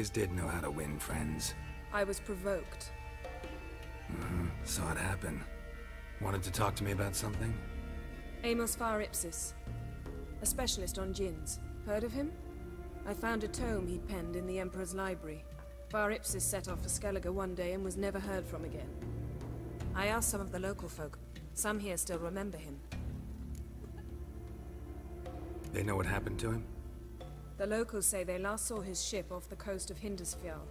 always did know how to win friends. I was provoked. Saw it happen. Wanted to talk to me about something? Amos Ipsis, a specialist on djinns. Heard of him? I found a tome he'd penned in the Emperor's library. Ipsis set off for Skellige one day and was never heard from again. I asked some of the local folk. Some here still remember him. They know what happened to him? The locals say they last saw his ship off the coast of Hindusfjall.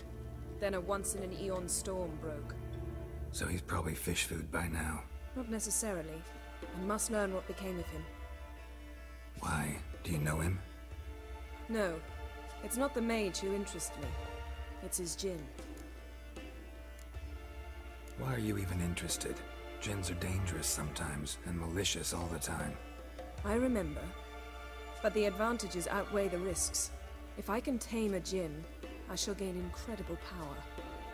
Then a once-in-an-eon storm broke. So he's probably fish food by now. Not necessarily. I must learn what became of him. Why? Do you know him? No. It's not the mage who interests me. It's his djinn. Why are you even interested? Djinns are dangerous sometimes, and malicious all the time. I remember. But the advantages outweigh the risks. If I can tame a djinn, I shall gain incredible power.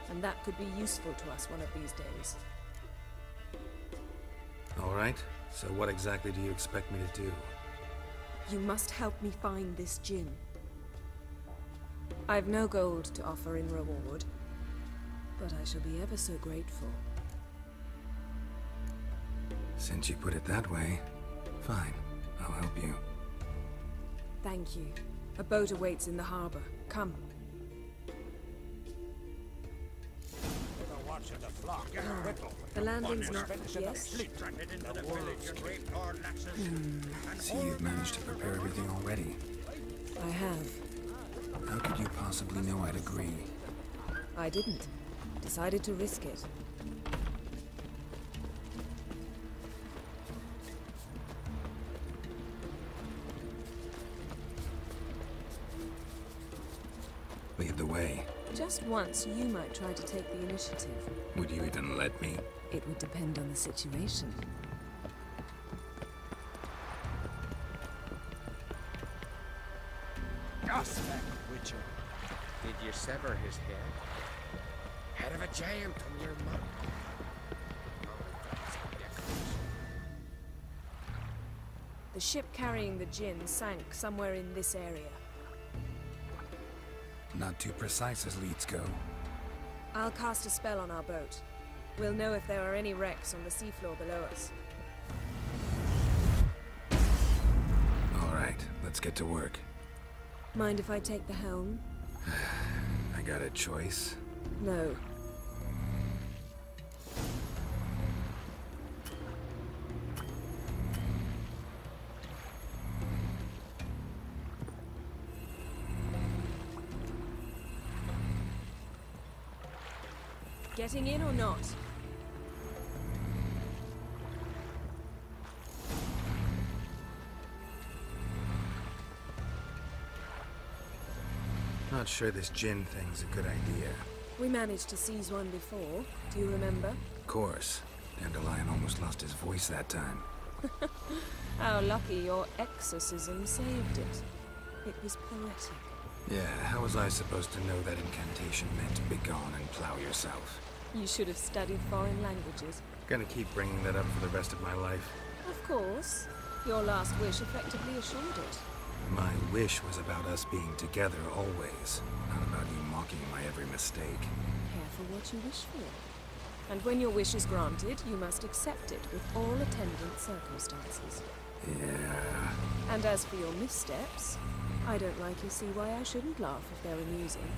And that could be useful to us one of these days. Alright, so what exactly do you expect me to do? You must help me find this djinn. I've no gold to offer in reward, but I shall be ever so grateful. Since you put it that way, fine, I'll help you. Thank you. A boat awaits in the harbor. Come. The landing's not yet. See, you've managed to prepare everything already. I have. How could you possibly know I'd agree? I didn't. Decided to risk it. Lead the way. Just once, you might try to take the initiative. Would you even let me? It would depend on the situation. Witcher. Did you sever his head? Head of a giant on your mouth. The ship carrying the djinn sank somewhere in this area. Not too precise as leads go. I'll cast a spell on our boat. We'll know if there are any wrecks on the seafloor below us. Alright, let's get to work. Mind if I take the helm? I got a choice. No. Getting in or not? Not sure this djinn thing's a good idea. We managed to seize one before. Do you remember? Of course. Dandelion almost lost his voice that time. How lucky your exorcism saved it. It was poetic. Yeah, how was I supposed to know that incantation meant begone and plow yourself? You should have studied foreign languages. Gonna keep bringing that up for the rest of my life. Of course. Your last wish effectively assured it. My wish was about us being together always, not about you mocking my every mistake. Careful what you wish for. And when your wish is granted, you must accept it with all attendant circumstances. Yeah. And as for your missteps, I don't likely see why I shouldn't laugh if they're amusing.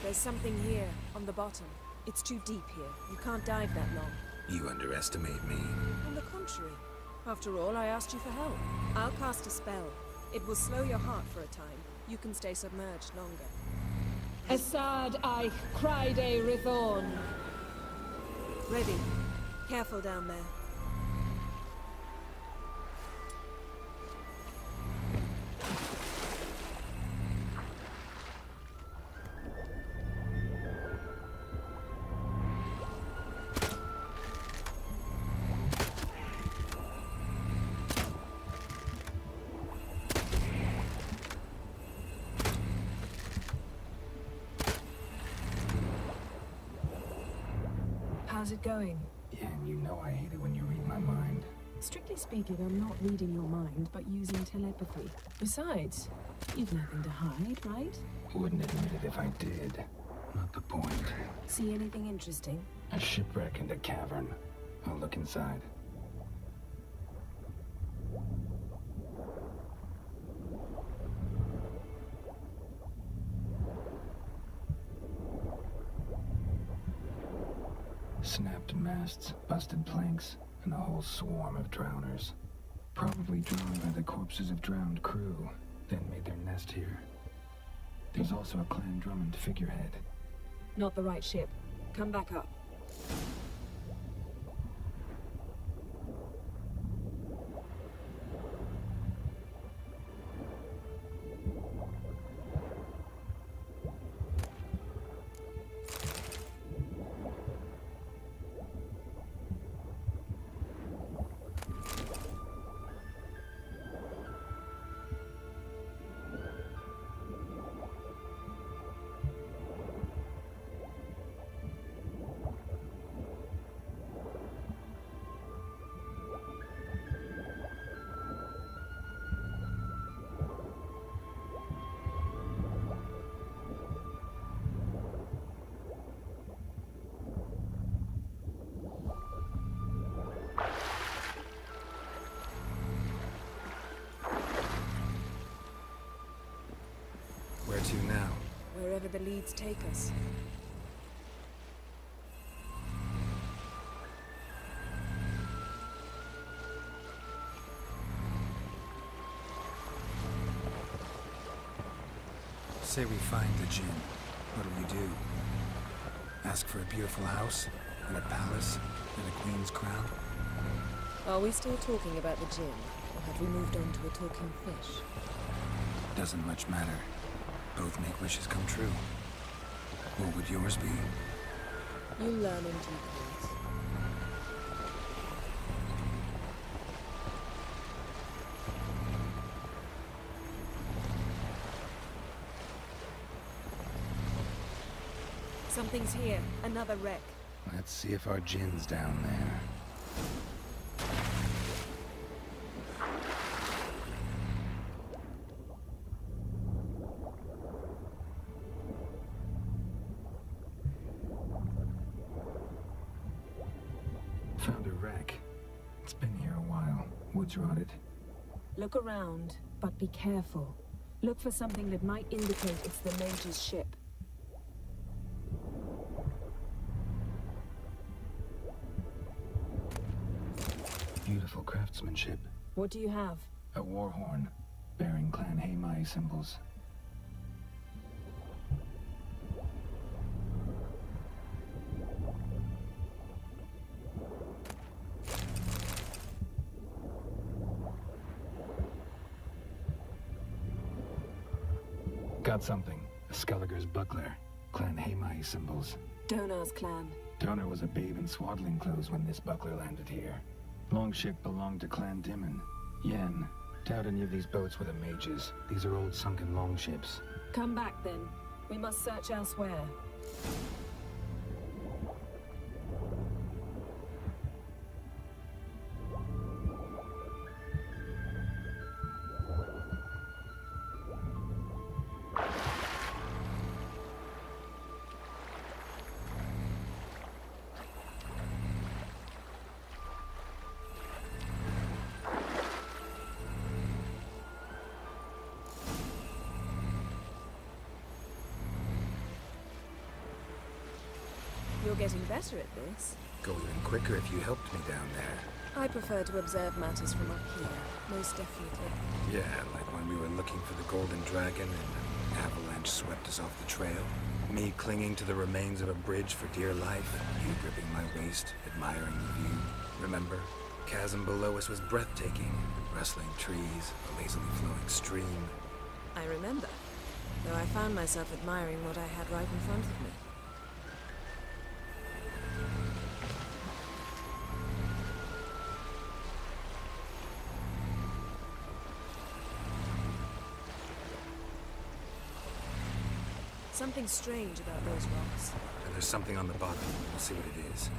There's something here, on the bottom. It's too deep here. You can't dive that long. You underestimate me. On the contrary. After all, I asked you for help. I'll cast a spell. It will slow your heart for a time. You can stay submerged longer. Assad I cried a Rithorn. Ready. Careful down there. How's it going? Yeah, and you know I hate it when you read my mind. Strictly speaking, I'm not reading your mind, but using telepathy. Besides, you've nothing to hide, right? Wouldn't admit it if I did. Not the point. See anything interesting? A shipwreck and a cavern. I'll look inside. Snapped masts, busted planks, and a whole swarm of drowners. Probably drawn by the corpses of drowned crew, then made their nest here. There's also a Clan Drummond figurehead. Not the right ship. Come back up. Where to now? Wherever the leads take us. Say we find the Jinn. What'll you do? Ask for a beautiful house, and a palace, and a queen's crown? Are we still talking about the Jinn, or have we moved on to a talking fish? Doesn't much matter. Both make wishes come true. What would yours be? You learn in due course. Something's here. Another wreck. Let's see if our Jinn's down there. Found a wreck. It's been here a while. Wood's rotted. Look around, but be careful. Look for something that might indicate it's the Mage's ship. Beautiful craftsmanship. What do you have? A war horn, bearing Clan Heimai symbols. Got something. A Skelliger's buckler. Clan Heimai symbols. Donar's clan. Donar was a babe in swaddling clothes when this buckler landed here. Longship belonged to Clan Dimon. Yen. Doubt any of these boats were the mages. These are old sunken longships. Come back then. We must search elsewhere. You're getting better at this. Go even quicker if you helped me down there. I prefer to observe matters from up here, most definitely. Yeah, like when we were looking for the Golden Dragon and an avalanche swept us off the trail. Me clinging to the remains of a bridge for dear life. You gripping my waist, admiring the view. Remember? Chasm below us was breathtaking. Rustling trees, a lazily flowing stream. I remember, though I found myself admiring what I had right in front of me. Something strange about those rocks. And there's something on the bottom. We'll see what it is.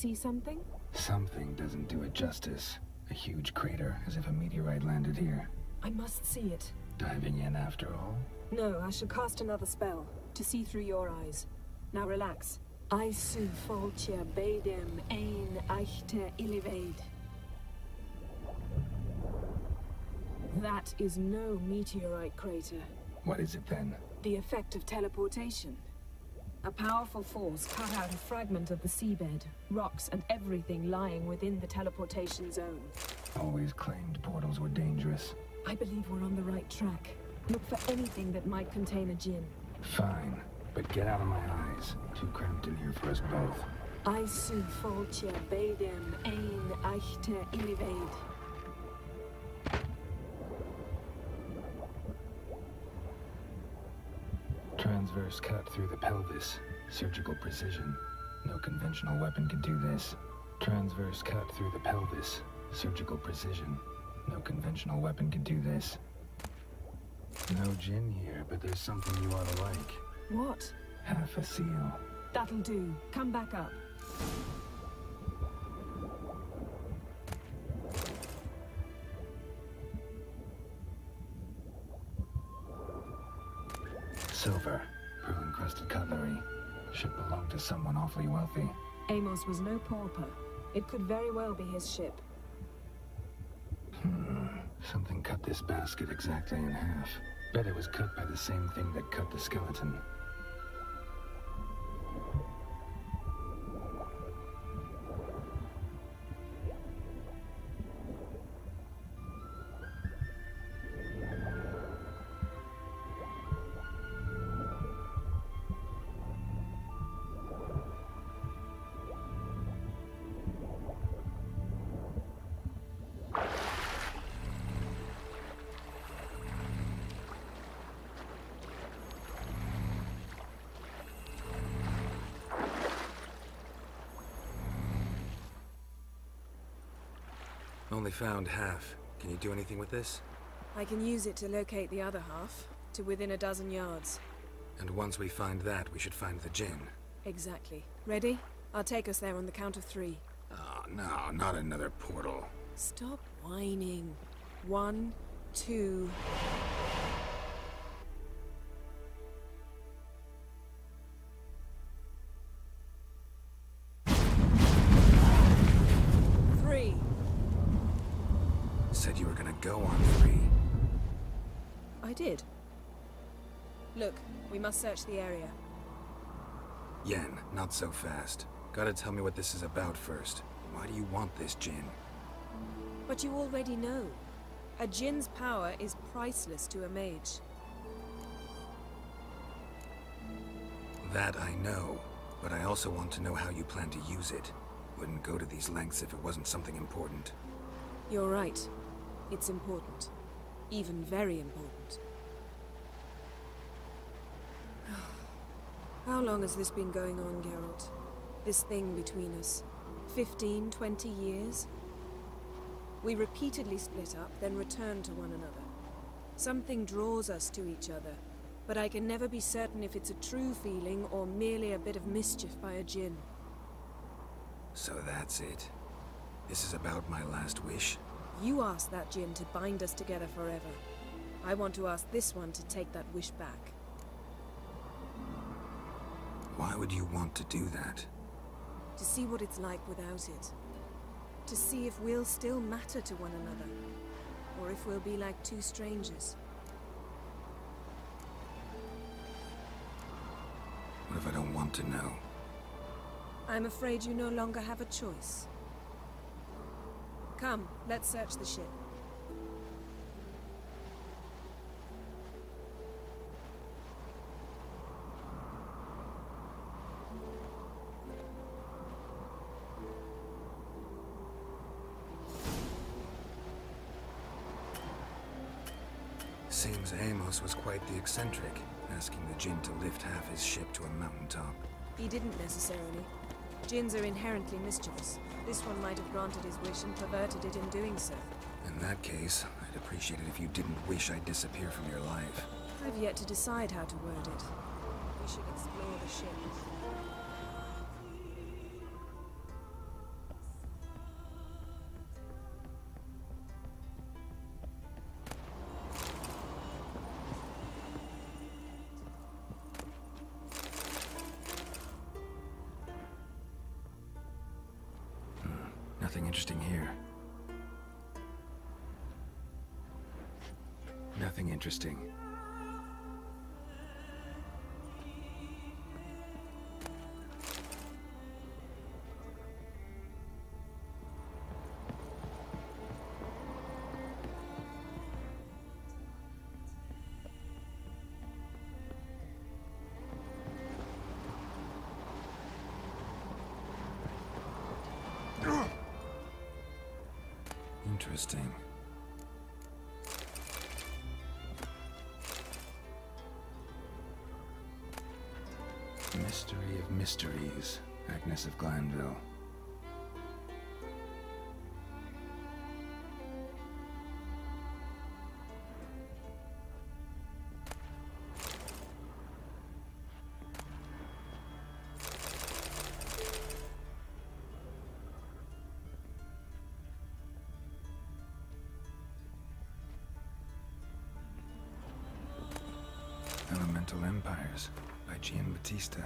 see something? Something doesn't do it justice. A huge crater, as if a meteorite landed here. I must see it. Diving in after all? No, I shall cast another spell, to see through your eyes. Now relax. Aisu foltje bedem ein eichte illiveid. That is no meteorite crater. What is it then? The effect of teleportation. A powerful force cut out a fragment of the seabed, rocks and everything lying within the teleportation zone. Always claimed portals were dangerous. I believe we're on the right track. Look for anything that might contain a djinn. Fine, but get out of my eyes. Too cramped in here for us both. Aisu foltje bedem ein eichte illiveid. Transverse cut through the pelvis. Surgical precision. No conventional weapon can do this. Transverse cut through the pelvis. Surgical precision. No conventional weapon can do this. No djinn here, but there's something you ought to like. What? Half a seal. That'll do. Come back up. Silver. Pearl-encrusted cutlery. Should belong to someone awfully wealthy. Amos was no pauper. It could very well be his ship. Something cut this basket exactly in half. Bet it was cut by the same thing that cut the skeleton. Only found half. Can you do anything with this? I can use it to locate the other half, to within a dozen yards. And once we find that, we should find the djinn. Exactly. Ready? I'll take us there on the count of 3. Oh, no, not another portal. Stop whining. 1, 2... Said you were gonna go on 3. I did. Look, we must search the area. Yen, not so fast. Gotta tell me what this is about first. Why do you want this djinn? But you already know. A djinn's power is priceless to a mage. That I know, but I also want to know how you plan to use it. Wouldn't go to these lengths if it wasn't something important. You're right. It's important. Even very important. How long has this been going on, Geralt? This thing between us? 15, 20 years? We repeatedly split up, then return to one another. Something draws us to each other, but I can never be certain if it's a true feeling or merely a bit of mischief by a djinn. So that's it. This is about my last wish? You asked that djinn to bind us together forever. I want to ask this one to take that wish back. Why would you want to do that? To see what it's like without it. To see if we'll still matter to one another. Or if we'll be like two strangers. What if I don't want to know? I'm afraid you no longer have a choice. Come, let's search the ship. Seems Amos was quite the eccentric, asking the djinn to lift half his ship to a mountaintop. He didn't necessarily. Djinns are inherently mischievous. This one might have granted his wish and perverted it in doing so. In that case, I'd appreciate it if you didn't wish I'd disappear from your life. I've yet to decide how to word it. We should explore the ship. Nothing interesting here. Nothing interesting. Interesting. Mystery of Mysteries, Agnes of Glanville. Elemental Empires by Giambattista.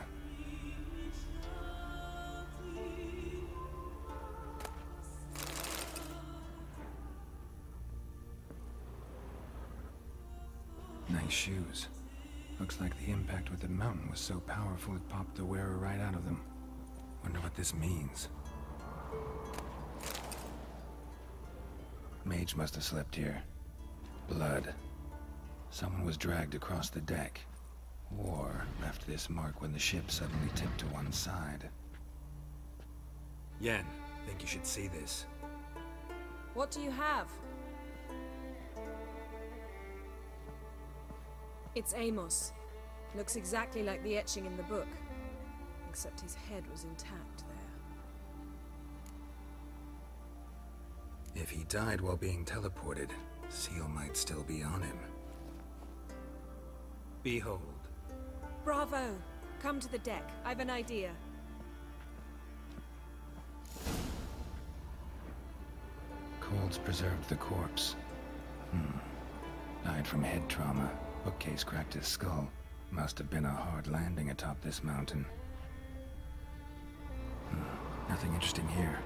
Nice shoes. Looks like the impact with the mountain was so powerful it popped the wearer right out of them. Wonder what this means. Mage must have slept here. Blood. Someone was dragged across the deck. War left this mark when the ship suddenly tipped to one side. Yen, think you should see this. What do you have? It's Amos. Looks exactly like the etching in the book. Except his head was intact there. If he died while being teleported, Seal might still be on him. Behold. Bravo! Come to the deck. I've an idea. Colds preserved the corpse. Died from head trauma. Bookcase cracked his skull. Must have been a hard landing atop this mountain. Nothing interesting here.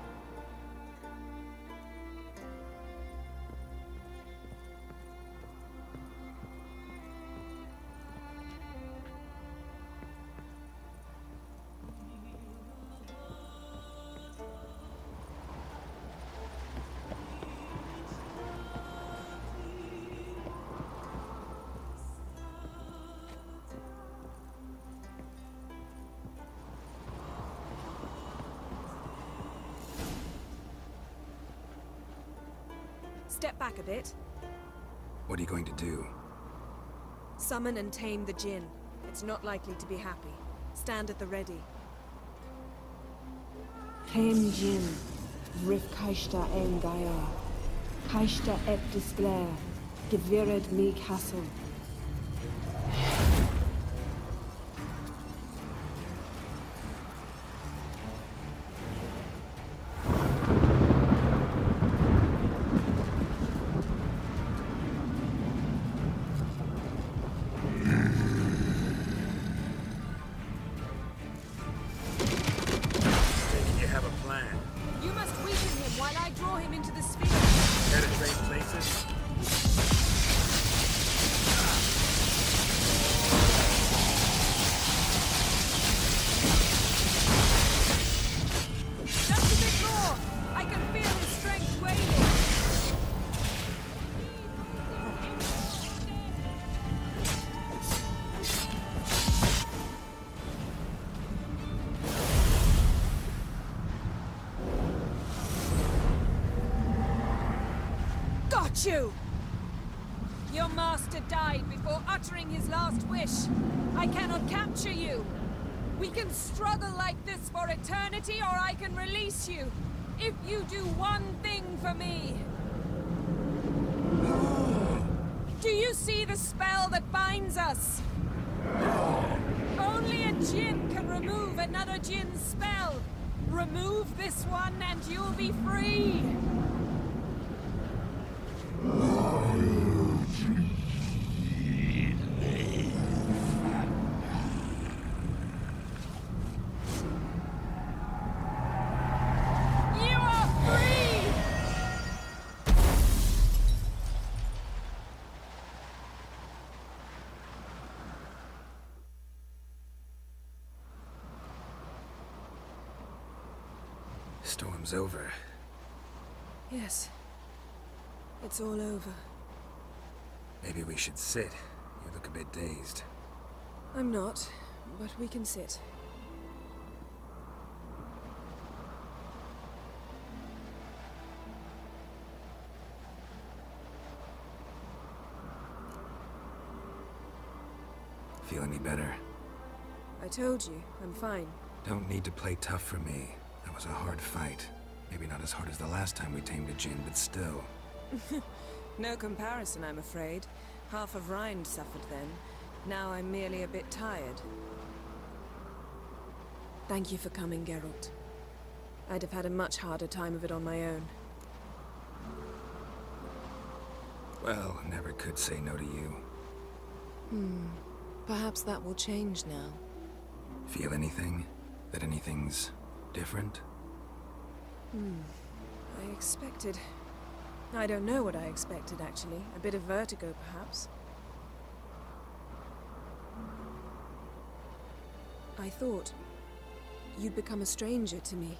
Step back a bit. What are you going to do? Summon and tame the Jinn. It's not likely to be happy. Stand at the ready. Tame Jinn. Riff kaishta en Gaia. Kaishta et disglair. Gevired me castle. You! Your master died before uttering his last wish. I cannot capture you. We can struggle like this for eternity, or I can release you. If you do one thing for me. Do you see the spell that binds us? Only a Jinn can remove another Jinn's spell. Remove this one and you'll be free. You are free! storm's over. Yes. It's all over. Maybe we should sit. You look a bit dazed. I'm not, but we can sit. Feel any better? I told you, I'm fine. Don't need to play tough for me. That was a hard fight. Maybe not as hard as the last time we tamed a djinn, but still. No comparison, I'm afraid. Half of Rind suffered then. Now I'm merely a bit tired. Thank you for coming, Geralt. I'd have had a much harder time of it on my own. Well, never could say no to you. Perhaps that will change now. Feel anything? That anything's different? I expected... I don't know what I expected, actually. A bit of vertigo, perhaps. I thought you'd become a stranger to me.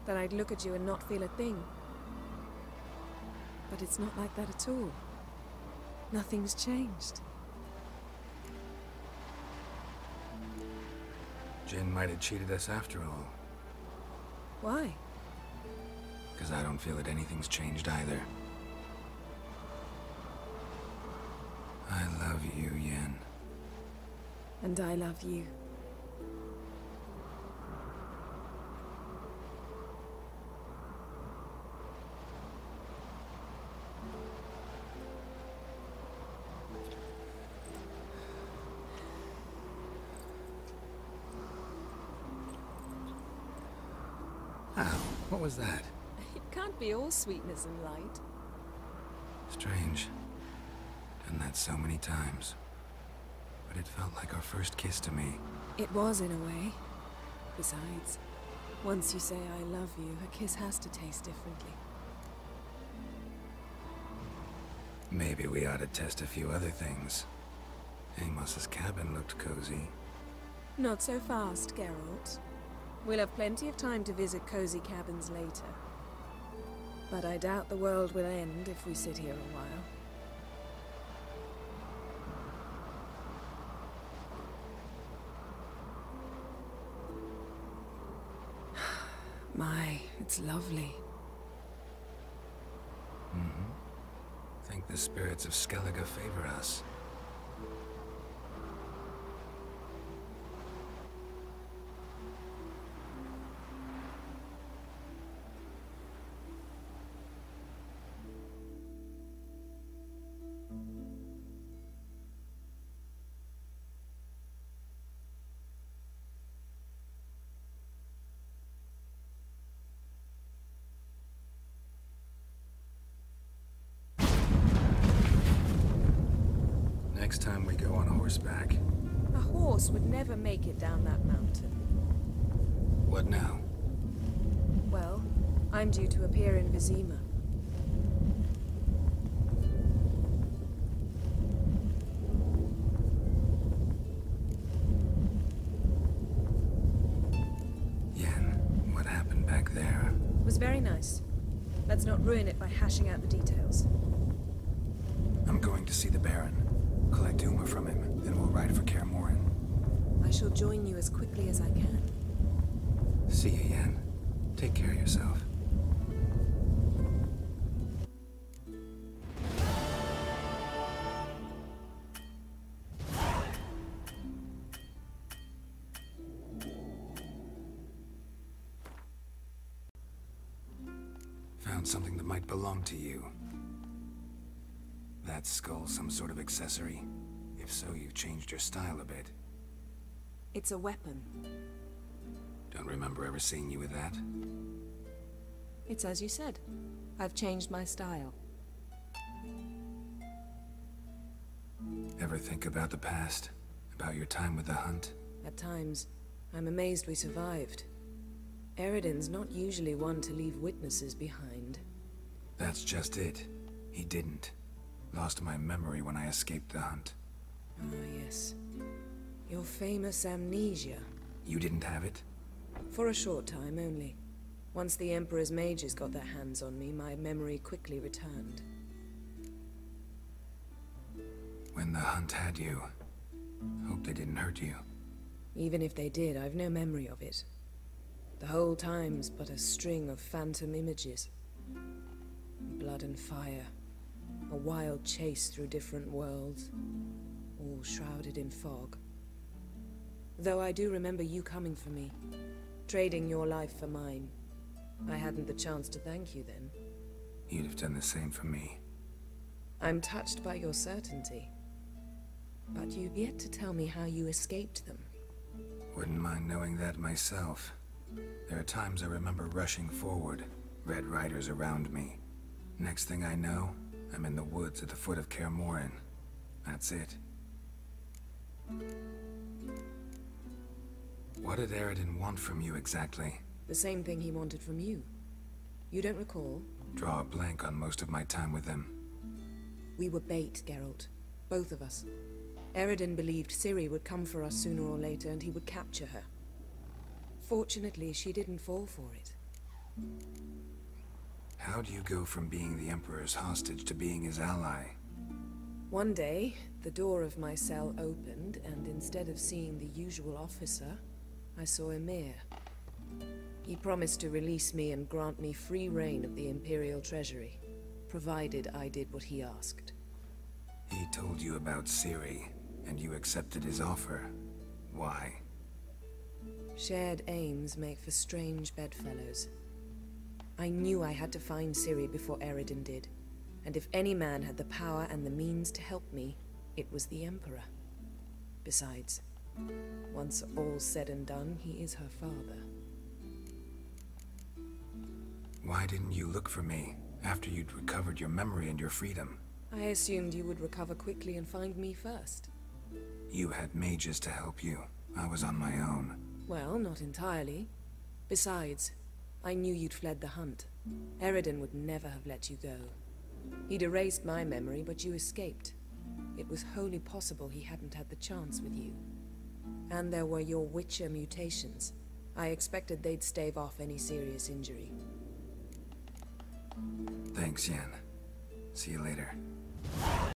That I'd look at you and not feel a thing. But it's not like that at all. Nothing's changed. Jinn might have cheated us after all. Why? Because I don't feel that anything's changed either. I love you, Yen. And I love you. Ow, what was that? It can't be all sweetness and light. Strange. Done that so many times. But it felt like our first kiss to me. It was, in a way. Besides, once you say I love you, a kiss has to taste differently. Maybe we ought to test a few other things. Amos's cabin looked cozy. Not so fast, Geralt. We'll have plenty of time to visit cozy cabins later. But I doubt the world will end if we sit here a while. My, it's lovely. Think the spirits of Skellige favor us. Next time we go on horseback. A horse would never make it down that mountain. What now? Well, I'm due to appear in Vizima. Yen, what happened back there? It was very nice. Let's not ruin it by hashing out the details. I'm going to see the Baron. Collect Uma from him, then we'll ride for Kaer Morhen. I shall join you as quickly as I can. See you, Yen. Take care of yourself. Found something that might belong to you. That skull some sort of accessory? If so, you've changed your style a bit. It's a weapon. Don't remember ever seeing you with that. It's as you said. I've changed my style. Ever think about the past? About your time with the hunt? At times, I'm amazed we survived. Eredin's not usually one to leave witnesses behind. That's just it. He didn't. Lost my memory when I escaped the hunt. Ah, yes. Your famous amnesia. You didn't have it? For a short time only. Once the Emperor's mages got their hands on me, my memory quickly returned. When the hunt had you, hope they didn't hurt you. Even if they did, I've no memory of it. The whole time's but a string of phantom images. Blood and fire. A wild chase through different worlds. All shrouded in fog. Though I do remember you coming for me. Trading your life for mine. I hadn't the chance to thank you then. You'd have done the same for me. I'm touched by your certainty. But you've yet to tell me how you escaped them. Wouldn't mind knowing that myself. There are times I remember rushing forward, Red Riders around me. Next thing I know, I'm in the woods at the foot of Kaer Morhen. That's it. What did Eredin want from you exactly? The same thing he wanted from you. You don't recall? Draw a blank on most of my time with him. We were bait, Geralt. Both of us. Eredin believed Ciri would come for us sooner or later and he would capture her. Fortunately, she didn't fall for it. How do you go from being the Emperor's hostage to being his ally? One day, the door of my cell opened, and instead of seeing the usual officer, I saw Emir. He promised to release me and grant me free reign of the Imperial Treasury, provided I did what he asked. He told you about Ciri, and you accepted his offer. Why? Shared aims make for strange bedfellows. I knew I had to find Ciri before Eredin did, and if any man had the power and the means to help me, it was the Emperor. Besides, once all's said and done, he is her father. Why didn't you look for me after you'd recovered your memory and your freedom? I assumed you would recover quickly and find me first. You had mages to help you. I was on my own. Well, not entirely. Besides, I knew you'd fled the hunt. Eredin would never have let you go. He'd erased my memory, but you escaped. It was wholly possible he hadn't had the chance with you. And there were your Witcher mutations. I expected they'd stave off any serious injury. Thanks, Yen. See you later.